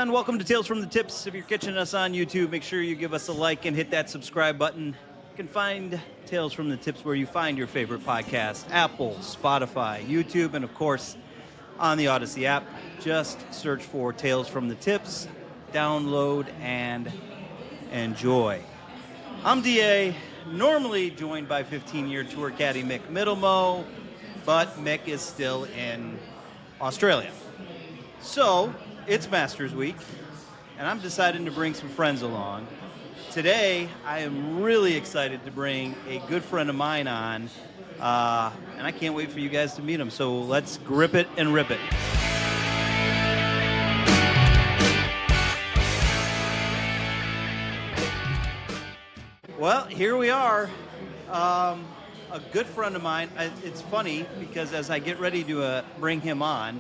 everyone. Welcome to Tales from the Tips. If you're catching us on YouTube, make sure you give us a like and hit that subscribe button. You can find Tales from the Tips where you find your favorite podcast: Apple, Spotify, YouTube, and of course on the Odyssey app. Just search for Tales from the Tips, download, and enjoy. I'm DA, normally joined by 15-year tour caddy Mick Middlemo, but Mick is still in Australia. So it's Masters Week, and I'm deciding to bring some friends along. Today, I am really excited to bring a good friend of mine on, and I can't wait for you guys to meet him. So let's grip it and rip it. Well, here we are. A good friend of mine. It's funny because as I get ready to bring him on,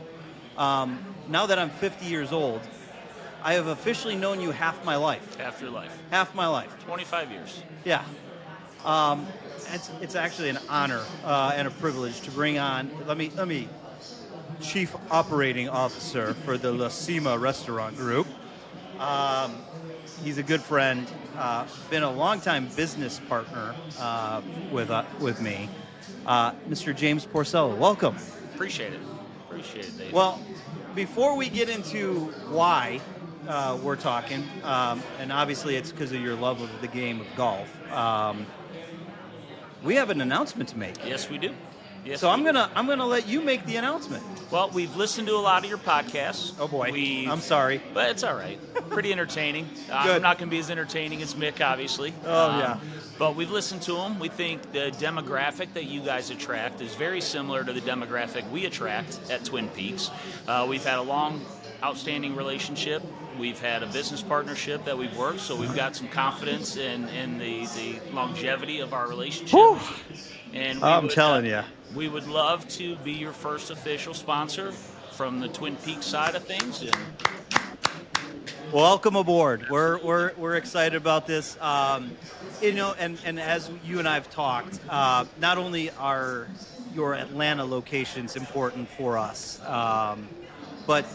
now that I'm 50 years old, I have officially known you half my life. Half your life. Half my life. 25 years. Yeah. It's actually an honor and a privilege to bring on, let me, Chief Operating Officer for the Cima Restaurant Group. He's a good friend, been a longtime business partner with me. Mr. James Porcello, welcome. Appreciate it, Dave. Well, before we get into why we're talking, and obviously it's because of your love of the game of golf, we have an announcement to make. Yes, we do. Yes, so I'm gonna let you make the announcement. Well, we've listened to a lot of your podcasts. Oh boy, I'm sorry, but it's all right. Pretty entertaining. I'm not going to be as entertaining as Mick, obviously. Oh yeah. But we've listened to them. We think the demographic that you guys attract is very similar to the demographic we attract at Twin Peaks. We've had a long, outstanding relationship. We've had a business partnership that we've worked, so we've got some confidence in the longevity of our relationship. Whew. And I'm telling you. We would love to be your first official sponsor from the Twin Peaks side of things. And welcome aboard. We're excited about this. And as you and I have talked, not only are your Atlanta locations important for us, but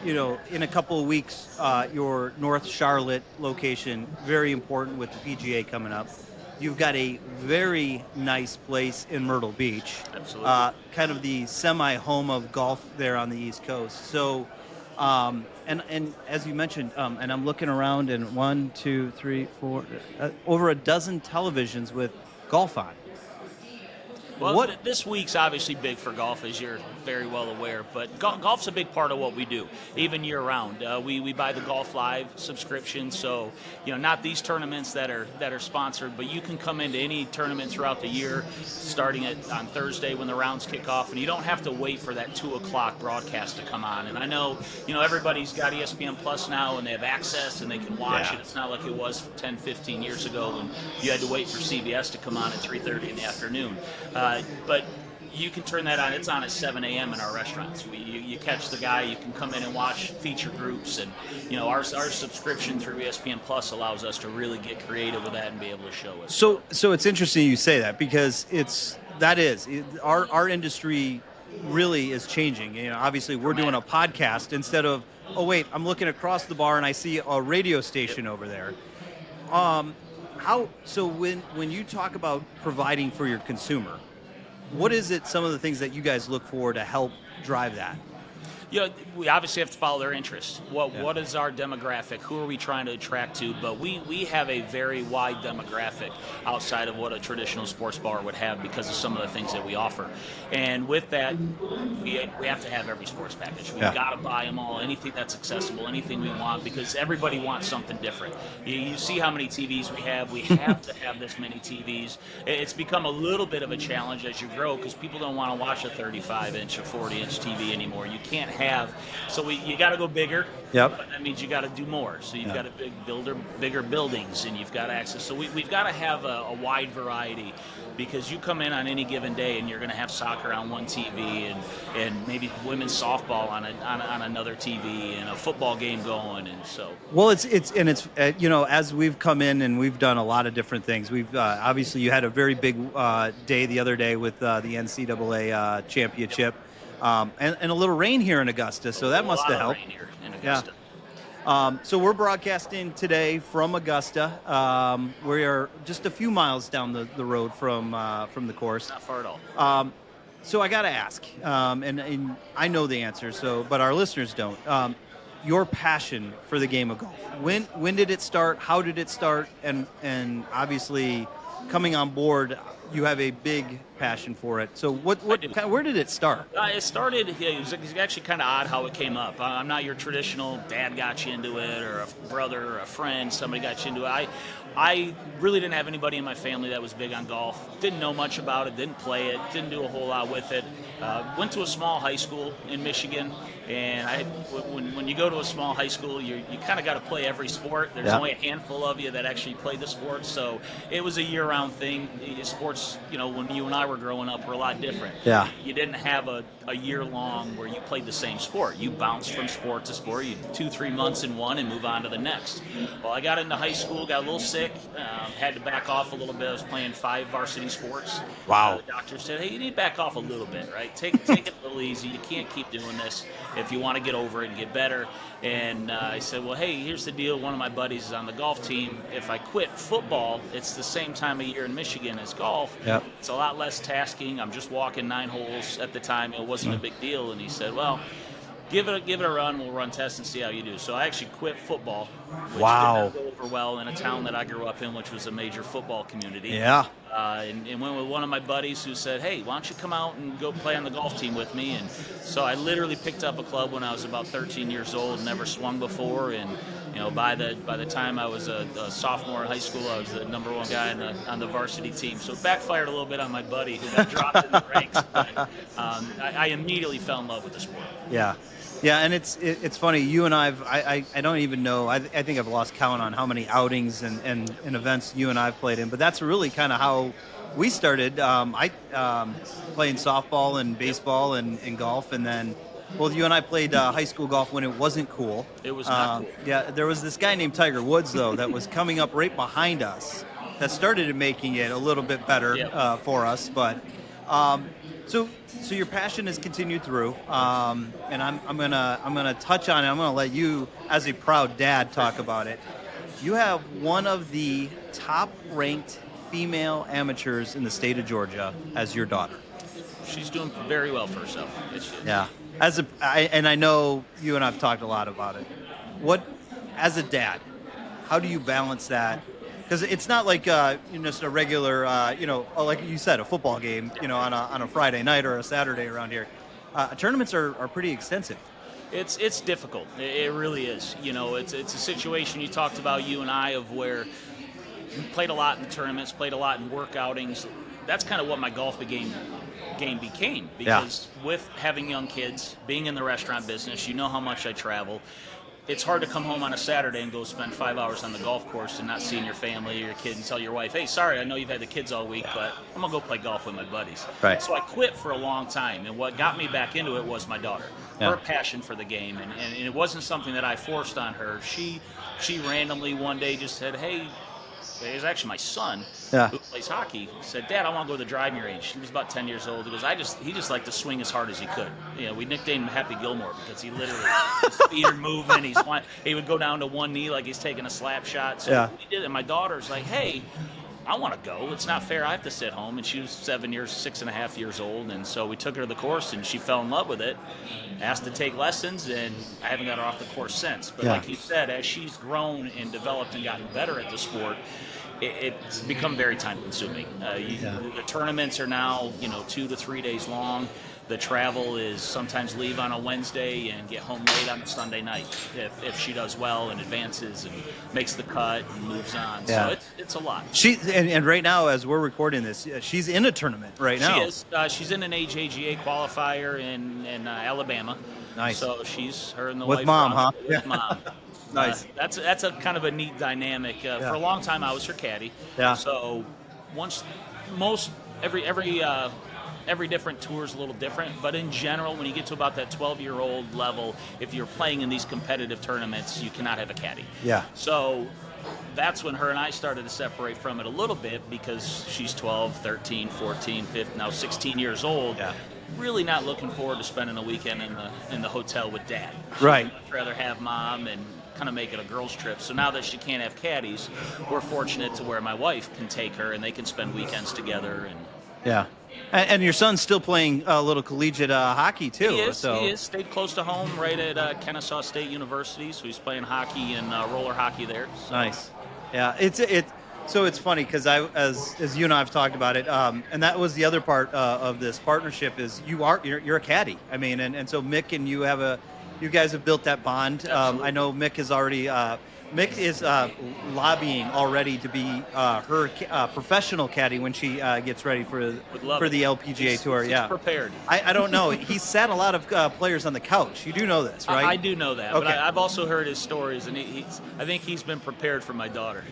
in a couple of weeks, your North Charlotte location, very important with the PGA coming up. You've got a very nice place in Myrtle Beach. Absolutely. Kind of the semi-home of golf there on the East Coast. So, and as you mentioned, and I'm looking around, and 1, 2, 3, 4, over a dozen televisions with golf on. Well, this week's obviously big for golf, as you're very well aware, but golf's a big part of what we do, even year-round. We buy the Golf Live subscription, so not these tournaments that are sponsored, but you can come into any tournament throughout the year, starting on Thursday when the rounds kick off, and you don't have to wait for that 2 o'clock broadcast to come on. And I know everybody's got ESPN Plus now, and they have access, and they can watch it. It's not like it was 10, 15 years ago when you had to wait for CBS to come on at 3:30 in the afternoon. But you can turn that on. It's on at 7 a.m. in our restaurants. You catch the guy. You can come in and watch feature groups, and our subscription through ESPN Plus allows us to really get creative with that and be able to show it. So it's interesting you say that, because our industry really is changing. Obviously we're doing a podcast instead of, oh wait, I'm looking across the bar and I see a radio station over there. So when you talk about providing for your consumer, what is it, some of the things that you guys look for to help drive that? We obviously have to follow their interests. What is our demographic? Who are we trying to attract to? But we have a very wide demographic outside of what a traditional sports bar would have because of some of the things that we offer. And with that, we have to have every sports package. We've got to buy them all, anything that's accessible, anything we want, because everybody wants something different. You see how many TVs we have. We have to have this many TVs. It's become a little bit of a challenge as you grow because people don't want to watch a 35-inch or 40-inch TV anymore. You can't so you got to go bigger. Yep. But that means you got to do more. So you've got to bigger buildings, and you've got access. So we've got to have a wide variety, because you come in on any given day and you're going to have soccer on one TV and maybe women's softball on another TV and a football game going, and so. Well, it's as we've come in and we've done a lot of different things. We've obviously you had a very big day the other day with the NCAA championship. And a little rain here in Augusta, so that must have helped. Rain here in Augusta. So we're broadcasting today from Augusta. We are just a few miles down the road from the course. Not far at all. So I got to ask, and I know the answer, but our listeners don't. Your passion for the game of golf. When did it start? How did it start? And obviously, coming on board, you have a big passion for it. So where did it start? It started. It was actually kind of odd how it came up. I'm not your traditional dad got you into it, or a brother or a friend, somebody got you into it. I really didn't have anybody in my family that was big on golf. Didn't know much about it. Didn't play it. Didn't do a whole lot with it. Went to a small high school in Michigan, and when you go to a small high school, you kind of got to play every sport. There's only a handful of you that actually play the sport, so it was a year-round thing. Sports, when you and I were growing up, were a lot different. Yeah. You didn't have a year-long where you played the same sport. You bounced from sport to sport. You 2-3 months in one and move on to the next. Well, I got into high school, got a little sick, had to back off a little bit. I was playing 5 varsity sports. Wow. The doctor said, hey, you need to back off a little bit, right? Take it a little easy. You can't keep doing this if you want to get over it and get better. And I said, well, hey, here's the deal. One of my buddies is on the golf team. If I quit football, it's the same time of year in Michigan as golf. Yep. It's a lot less tasking. I'm just walking 9 holes at the time. It wasn't a big deal. And he said, well, give it a run. We'll run tests and see how you do. So I actually quit football, which did not go over well in a town that I grew up in, which was a major football community. Yeah. And went with one of my buddies who said, hey, why don't you come out and go play on the golf team with me? And so I literally picked up a club when I was about 13 years old, never swung before. And by the time I was a sophomore in high school, I was the number 1 guy on the varsity team. So it backfired a little bit on my buddy who got dropped in the ranks. But I immediately fell in love with the sport. Yeah. Yeah, and it's funny. You and I don't even know. I think I've lost count on how many outings and events you and I've played in. But that's really kind of how we started. I playing softball and baseball and golf, and then both you and I played high school golf when it wasn't cool. It was not cool. Yeah, there was this guy named Tiger Woods though that was coming up right behind us that started making it a little bit better for us, but. So your passion has continued through, and I'm gonna touch on it. I'm gonna let you, as a proud dad, talk about it. You have one of the top-ranked female amateurs in the state of Georgia as your daughter. She's doing very well for herself. Yeah. And I know you and I've talked a lot about it. As a dad, how do you balance that? Because it's not like just a regular, like you said, a football game, on a Friday night or a Saturday around here. Tournaments are pretty extensive. It's difficult. It really is. It's a situation you talked about, you and I, of where we played a lot in the tournaments, played a lot in work outings. That's kind of what my golf game became, because with having young kids, being in the restaurant business, how much I travel. It's hard to come home on a Saturday and go spend 5 hours on the golf course and not seeing your family or your kid and tell your wife, hey, sorry, I know you've had the kids all week, but I'm going to go play golf with my buddies. Right. So I quit for a long time, and what got me back into it was my daughter, her passion for the game, and it wasn't something that I forced on her. She randomly one day just said, hey, it was actually my son who plays hockey. He said, Dad, I want to go to the driving range. He was about 10 years old. He goes, he just liked to swing as hard as he could. We nicknamed him Happy Gilmore because he literally, his feet are moving. He would go down to one knee like he's taking a slap shot. So he did it. And my daughter's like, hey, I want to go. It's not fair. I have to sit home. And she was 6.5 years old. And so we took her to the course, and she fell in love with it, asked to take lessons, and I haven't got her off the course since. But like you said, as she's grown and developed and gotten better at the sport, it's become very time-consuming. The tournaments are now, 2 to 3 days long. The travel is sometimes leave on a Wednesday and get home late on a Sunday night if she does well and advances and makes the cut and moves on. So it's a lot. And right now, as we're recording this, she's in a tournament right now. She is. She's in an AJGA qualifier in Alabama. Nice. So her and the with wife mom, huh? With mom. Nice. That's a kind of a neat dynamic. For a long time, I was her caddy. Yeah. So every different tour is a little different, but in general, when you get to about that 12-year-old level, if you're playing in these competitive tournaments, you cannot have a caddy. Yeah. So that's when her and I started to separate from it a little bit, because she's 12, 13, 14, 15, now 16 years old. Yeah. Really not looking forward to spending a weekend in the hotel with Dad. Right. I'd rather have mom and kind of make it a girls' trip. So now that she can't have caddies, we're fortunate to where my wife can take her and they can spend weekends together. And Yeah. And your son's still playing a little collegiate hockey too. He is. So He is. Stayed close to home, right at Kennesaw State University. So he's playing hockey and roller hockey there. So. nice. Yeah. So it's funny because as you and I have talked about it, and that was the other part of this partnership is you're a caddy. I mean, and so Mick and you guys have built that bond. I know Mick is already. Mick is lobbying already to be her professional caddy when she gets ready for the LPGA Tour. He's prepared. I don't know. He sat a lot of players on the couch. You do know this, right? I do know that. Okay. But I've also heard his stories, and I think he's been prepared for my daughter.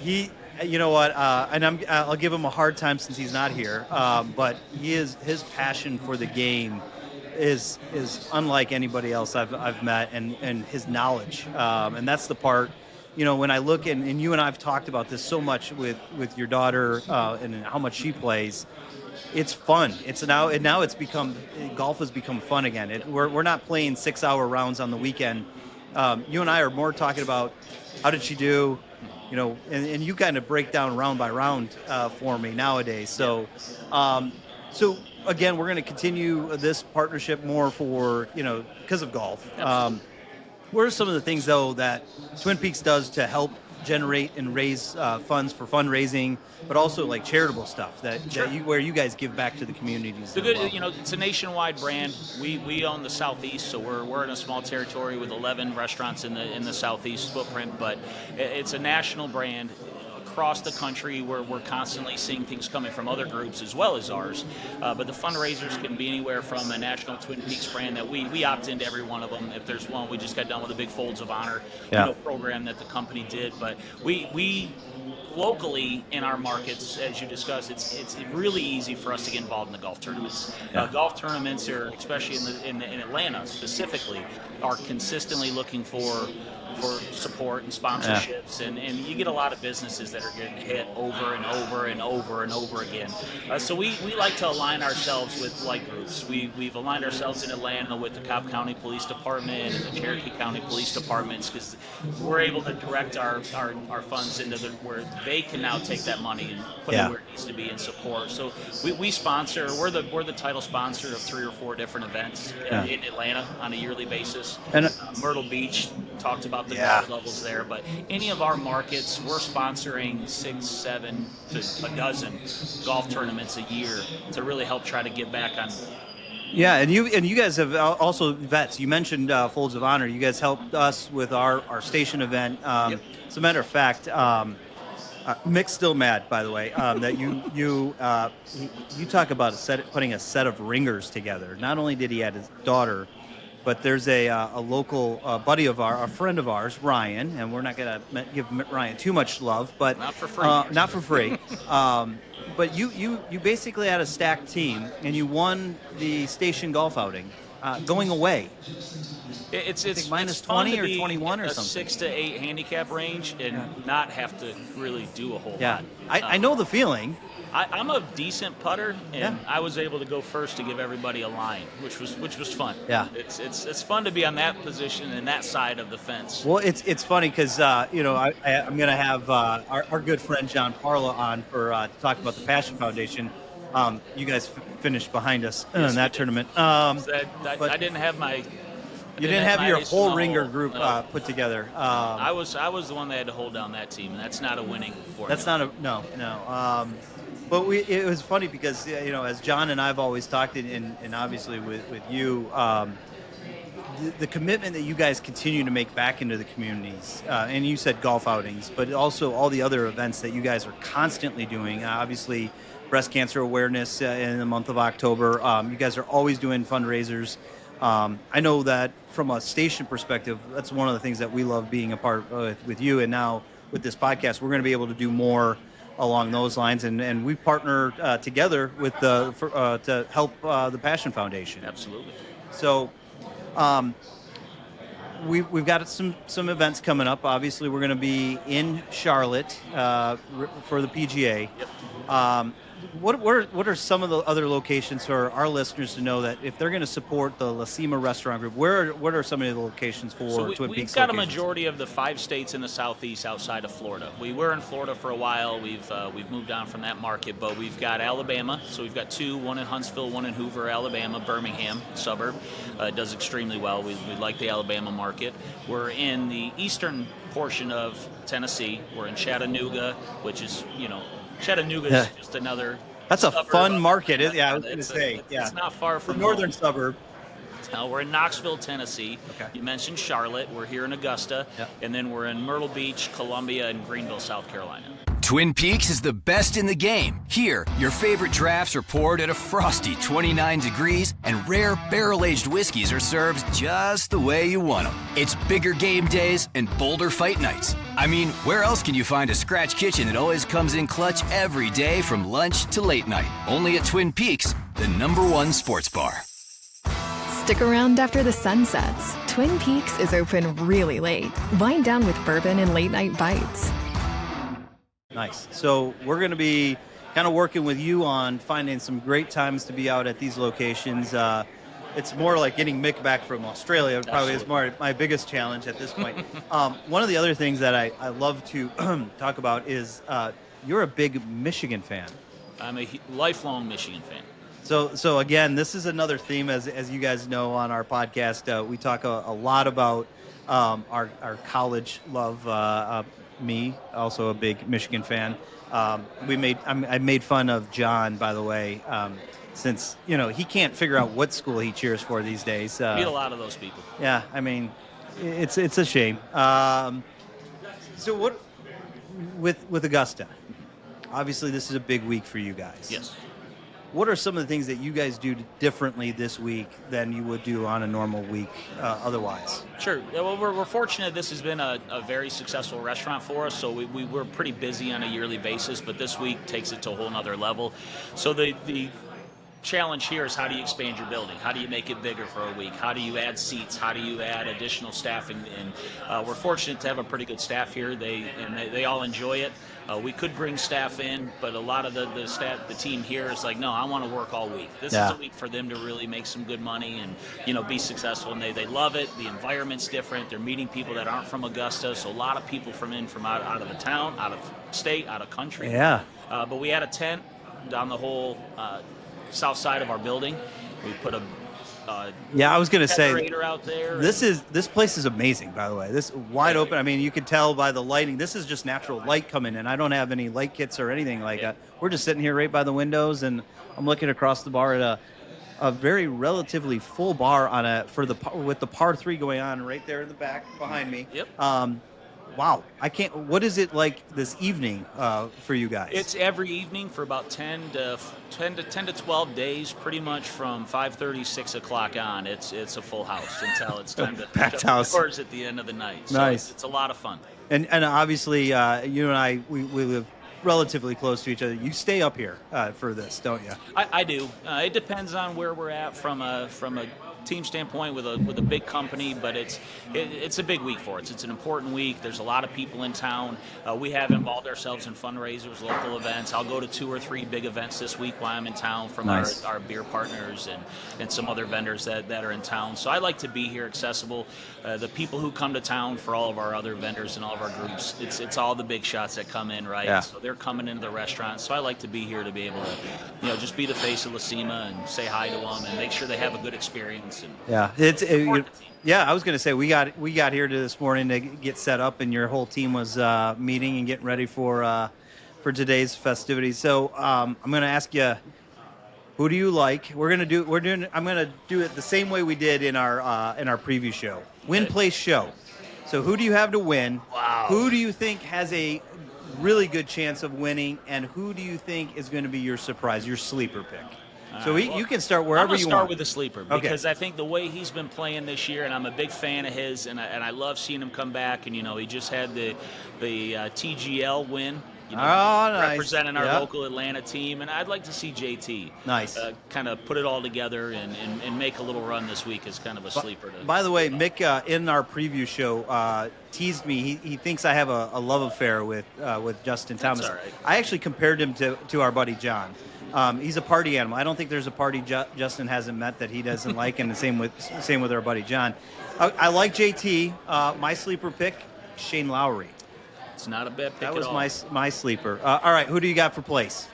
You know what? And I'll give him a hard time since he's not here. But his passion for the game is unlike anybody else I've met, and his knowledge. And that's the part. You know, when I look and you and I've talked about this so much with your daughter and how much she plays, it's fun. Now it's become golf has become fun again. We're not playing 6-hour rounds on the weekend. You and I are more talking about how did she do, you know, and you kind of break down round by round for me nowadays. So, so again, we're going to continue this partnership more for because of golf. What are some of the things, though, that Twin Peaks does to help generate and raise funds for fundraising, but also like charitable stuff where you guys give back to the communities? It's a nationwide brand. We own the Southeast, so we're in a small territory with 11 restaurants in the Southeast footprint, but it's a national brand. Across the country, we're constantly seeing things coming from other groups as well as ours. But the fundraisers can be anywhere from a national Twin Peaks brand that we opt into every one of them. If there's one, we just got done with a big Folds of Honor program that the company did. But we locally in our markets, as you discussed, it's really easy for us to get involved in the golf tournaments. Golf tournaments are, especially in Atlanta specifically, are consistently looking for support and sponsorships, and you get a lot of businesses that are getting hit over and over and over and over again. So we like to align ourselves with like groups. We've aligned ourselves in Atlanta with the Cobb County Police Department and the Cherokee County Police Departments because we're able to direct our funds into where they can now take that money and put it where it needs to be in support. So we sponsor. We're the title sponsor of 3 or 4 different events in Atlanta on a yearly basis. And Myrtle Beach talked about the golf levels there, but any of our markets, we're sponsoring 6, 7 to a dozen golf tournaments a year to really help try to get back on. Yeah, and you guys have also vets. You mentioned Folds of Honor. You guys helped us with our station event. As a matter of fact, Mick's still mad, by the way, that you talk about putting a set of ringers together. Not only did he add his daughter, but there's a local buddy of a friend of ours, Ryan, and we're not going to give Ryan too much love, but not for free. Not for free. But you basically had a stacked team, and you won the station golf outing, going away. It's minus it's fun 20 to or be 21 or a something. 6 to 8 handicap range and not have to really do a whole lot. I know the feeling. I'm a decent putter, and I was able to go first to give everybody a line, which was fun. Yeah, it's fun to be on that position and that side of the fence. Well, it's funny because I'm going to have our good friend John Parla on for to talk about the Passion Foundation. You guys finished behind us in that tournament. I didn't have my. You didn't have your whole ringer group put together. I was the one that had to hold down that team, and that's not a winning formula. That's not a no. But it was funny because as John and I've always talked, and obviously with you, the commitment that you guys continue to make back into the communities, and you said golf outings, but also all the other events that you guys are constantly doing. Obviously, breast cancer awareness in the month of October. You guys are always doing fundraisers. I know that from a station perspective, that's one of the things that we love being a part with you. And now with this podcast, we're going to be able to do more along those lines. And we partner together with to help the Passion Foundation. Absolutely. So we've got some events coming up. Obviously, we're going to be in Charlotte for the PGA. Yep. what are some of the other locations for our listeners to know that if they're going to support the La Cima Restaurant Group, what are some of the locations for So Twin we've Peaks got locations? a majority of the 5 states in the southeast outside of Florida. We were in Florida for a while. We've moved on from that market, but we've got Alabama. So we've got 2, one in Huntsville, one in Hoover, Alabama, Birmingham suburb. Does extremely well. We like the Alabama market. We're in the eastern portion of Tennessee. We're in Chattanooga, which is, Chattanooga is just another. That's a fun market. Yeah, I was going to It's say. it's not far It's a from northern home. suburb. We're in Knoxville, Tennessee. Okay. You mentioned Charlotte. We're here in Augusta. Yep. And then we're in Myrtle Beach, Columbia, and Greenville, South Carolina. Twin Peaks is the best in the game. Here, your favorite drafts are poured at a frosty 29 degrees, and rare barrel-aged whiskeys are served just the way you want them. It's bigger game days and bolder fight nights. I mean, where else can you find a scratch kitchen that always comes in clutch every day from lunch to late night? Only at Twin Peaks, the #1 sports bar. Stick around after the sun sets. Twin Peaks is open really late. Wind down with bourbon and late-night bites. Nice. So we're going to be kind of working with you on finding some great times to be out at these locations. It's more like getting Mick back from Australia. Probably is more my biggest challenge at this point. One of the other things that I love to talk about is you're a big Michigan fan. I'm a lifelong Michigan fan. So again, this is another theme, as you guys know on our podcast. We talk a lot about our college love. Me, also a big Michigan fan. I made fun of John, by the way, since he can't figure out what school he cheers for these days. Meet a lot of those people. Yeah, I mean, it's a shame. So what with Augusta? Obviously, this is a big week for you guys. Yes. What are some of the things that you guys do differently this week than you would do on a normal week otherwise? Sure. Yeah, well, we're fortunate this has been a very successful restaurant for us, so we're pretty busy on a yearly basis, but this week takes it to a whole nother level. So the challenge here is how do you expand your building? How do you make it bigger for a week? How do you add seats? How do you add additional staffing? And we're fortunate to have a pretty good staff here. They all enjoy it. We could bring staff in, but a lot of the team here is like, no, I want to work all week. This is a week for them to really make some good money and be successful. And they love it. The environment's different. They're meeting people that aren't from Augusta, so a lot of people from out of the town, out of state, out of country. Yeah. But we had a tent down the whole south side of our building. We put a I was going to say out there. This place is amazing, by the way. This wide open. I mean, you can tell by the lighting. This is just natural light coming in. I don't have any light kits or anything like that. We're just sitting here right by the windows, and I'm looking across the bar at a very relatively full bar with the par 3 going on right there in the back behind me. Yep. Wow, what is it like this evening for you guys? It's every evening for about 10 to 12 days, pretty much from 5:30, 6 o'clock on. It's a full house until it's time to packed house doors at the end of the night. So nice. It's a lot of fun. And obviously, you and I, we live relatively close to each other. You stay up here for this, don't you? I do. It depends on where we're at from a team standpoint with a big company, but it's a big week for us. It's an important week. There's a lot of people in town. We have involved ourselves in fundraisers, local events. I'll go to 2 or 3 big events this week while I'm in town from nice. our beer partners and some other vendors that are in town. So I like to be here accessible. The people who come to town for all of our other vendors and all of our groups, it's all the big shots that come in, right? Yeah. So they're coming into the restaurant. So I like to be here to be able to, just be the face of La Cima and say hi to them and make sure they have a good experience. Yeah, I was going to say we got here this morning to get set up, and your whole team was meeting and getting ready for today's festivities. So I'm going to ask you, who do you like? I'm going to do it the same way we did in our preview show, win, place, show. So who do you have to win? Wow. Who do you think has a really good chance of winning, and who do you think is going to be your surprise, your sleeper pick? So you can start wherever you want. I'm going to start with the sleeper because I think the way he's been playing this year, and I'm a big fan of his, and I love seeing him come back. And he just had the TGL win. Nice. Representing our local Atlanta team, and I'd like to see JT kind of put it all together and make a little run this week as kind of a sleeper. By the way, Mick in our preview show teased me. He thinks I have a love affair with Justin Thomas. All right. I actually compared him to our buddy John. He's a party animal. I don't think there's a party Justin hasn't met that he doesn't like, and the same with our buddy John. I like JT. My sleeper pick, Shane Lowry. It's not a bad pick That was at all. my sleeper. All right, who do you got for place?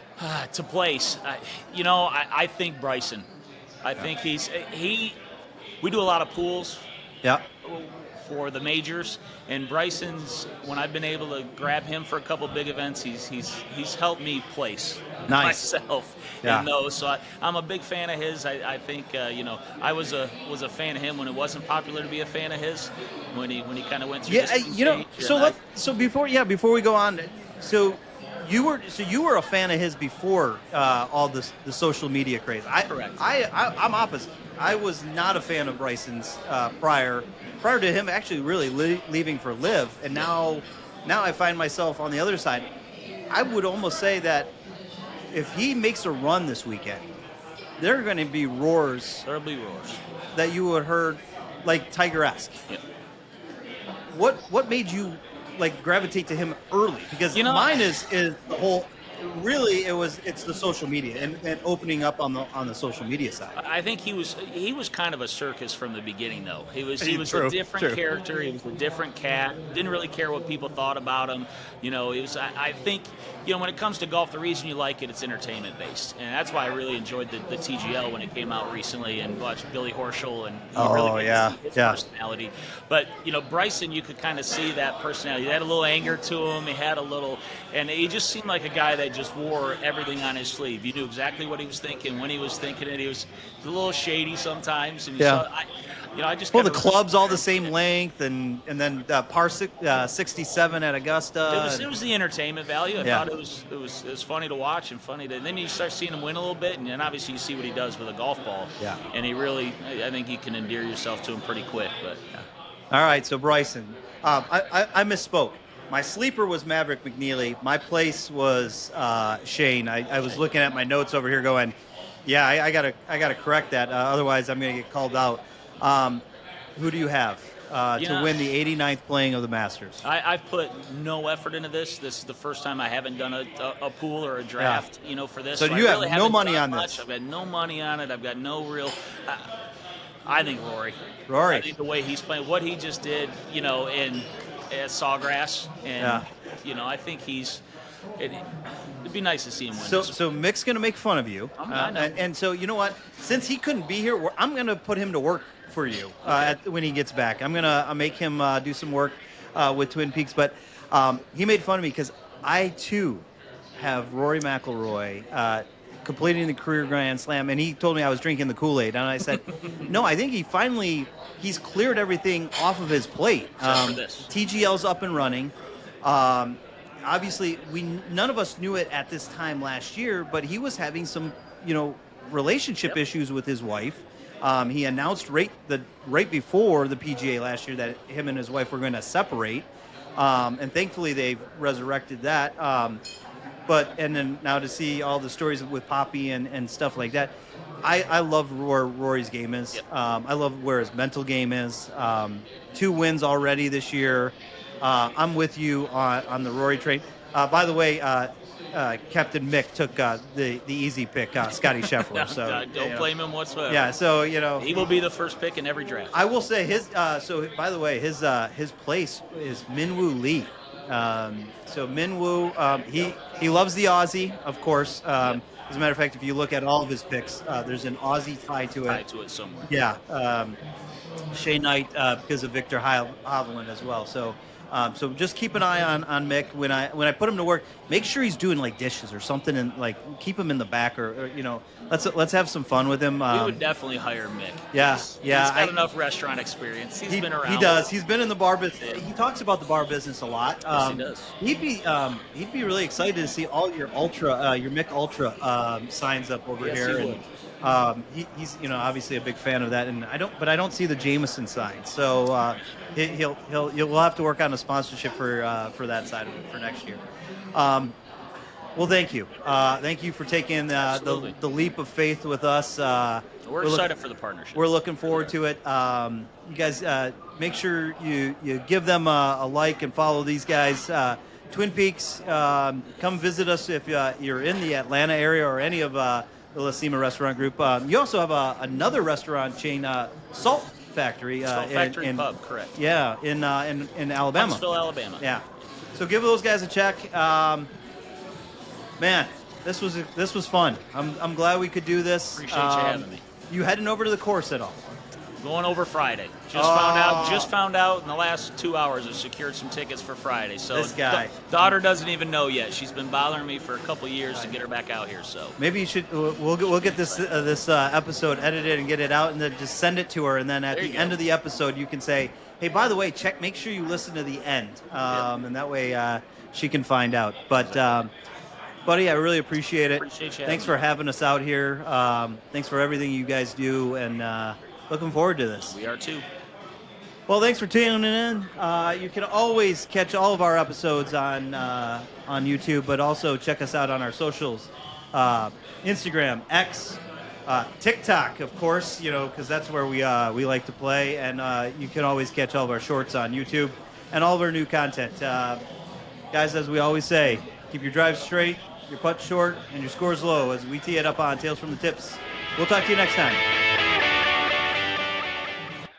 To place, I think Bryson. I think we do a lot of pools. Yeah. For the majors, and Bryson's, when I've been able to grab him for a couple big events, he's helped me place myself in those. So I'm a big fan of his. I think I was a fan of him when it wasn't popular to be a fan of his, when he kind of went through this stage. So before we go on, so you were a fan of his before all the social media craze. Correct. I'm opposite. I was not a fan of Bryson's prior to him actually really leaving for Live, and now I find myself on the other side. I would almost say that if he makes a run this weekend, there are going to be roars. There'll be roars that you would heard, like Tiger-esque. Yeah. What made you gravitate to him early? Because mine is the whole. Really, it's the social media and opening up on the social media side. I think he was kind of a circus from the beginning, though. He was a different character. He was a different cat. Didn't really care what people thought about him. He was. I think when it comes to golf, the reason you like it's entertainment based, and that's why I really enjoyed the TGL when it came out recently and watched Billy Horschel and his personality. But Bryson, you could kind of see that personality. He had a little anger to him. He had a little, and he just seemed like a guy that just wore everything on his sleeve. You knew exactly what he was thinking, when he was thinking it. He was a little shady sometimes. And I just the club's all the same length, and then par 67 at Augusta. It was the entertainment value. I thought it was funny to watch and funny to. And then you start seeing him win a little bit, and then obviously you see what he does with a golf ball. Yeah. And he really, I think you can endear yourself to him pretty quick. But all right, so Bryson, I misspoke. My sleeper was Maverick McNeely. My place was Shane. I was looking at my notes over here going, I gotta correct that. Otherwise, I'm going to get called out. Who do you have to win the 89th playing of the Masters? I've put no effort into this. This is the first time I haven't done a pool or a draft, for this. So you have no money on this? I've got no money on it. I've got no real. I think Rory. Rory. I think the way he's playing, what he just did, in Sawgrass, and I think it'd be nice to see him win. So Mick's going to make fun of you, and so you know what? Since he couldn't be here, I'm going to put him to work for you when he gets back. I'm going to make him do some work with Twin Peaks, but he made fun of me because I too have Rory McIlroy completing the career Grand Slam, and he told me I was drinking the Kool-Aid, and I said, no, I think he's cleared everything off of his plate. TGL's up and running. Obviously, none of us knew it at this time last year, but he was having some, relationship issues with his wife. He announced right before the PGA last year that him and his wife were going to separate, and thankfully they've resurrected that. And then now to see all the stories with Poppy and stuff like that, I love where Rory's game is. Yep. I love where his mental game is. 2 wins already this year. I'm with you on the Rory train. By the way, Captain Mick took the easy pick, Scotty Scheffler. So don't blame him whatsoever. Yeah, so he will be the first pick in every draft. I will say his. So by the way, his place is Minwoo Lee. So Minwoo, he loves the Aussie, of course. As a matter of fact, if you look at all of his picks, there's an Aussie tie to it. Tied to it somewhere. Yeah. Shea Knight because of Victor Hovland as well. So just keep an eye on Mick when I put him to work. Make sure he's doing dishes or something, and keep him in the back or let's have some fun with him. We would definitely hire Mick. Yeah. He's got enough restaurant experience. He's been around. He does. He's been in the bar business. He talks about the bar business a lot. Yes, he does. He'd be really excited to see all your Mick Ultra signs up over here. He's obviously a big fan of that, and I don't see the Jameson sign. So you'll have to work on a sponsorship for that side of it for next year. Well, thank you. Thank you for taking the leap of faith with us. We're excited for the partnership. We're looking forward to it. You guys, make sure you give them a like and follow these guys. Twin Peaks, come visit us if you're in the Atlanta area or any of the La Cima Restaurant Group. You also have another restaurant chain, Salt Factory. Salt Factory Pub, correct. Yeah, in Alabama. Huntsville, Alabama. Yeah. So give those guys a check. Man, this was fun. I'm glad we could do this. Appreciate you having me. You heading over to the course at all? Going over Friday. Just found out in the last 2 hours. I've secured some tickets for Friday. So this guy, daughter doesn't even know yet. She's been bothering me for a couple years to get her back out here. So maybe you should. We'll get this episode edited and get it out, and then just send it to her. And then at the end of the episode, you can say, "Hey, by the way, make sure you listen to the end," and that way she can find out. But buddy, I really appreciate it. Thanks for having us out here. Thanks for everything you guys do, and looking forward to this. We are too. Well, thanks for tuning in. You can always catch all of our episodes on YouTube, but also check us out on our socials, Instagram, X, TikTok, of course, because that's where we like to play. And you can always catch all of our shorts on YouTube and all of our new content. Guys, as we always say, keep your drive straight, your putt short, and your scores low as we tee it up on Tales from the Tips. We'll talk to you next time.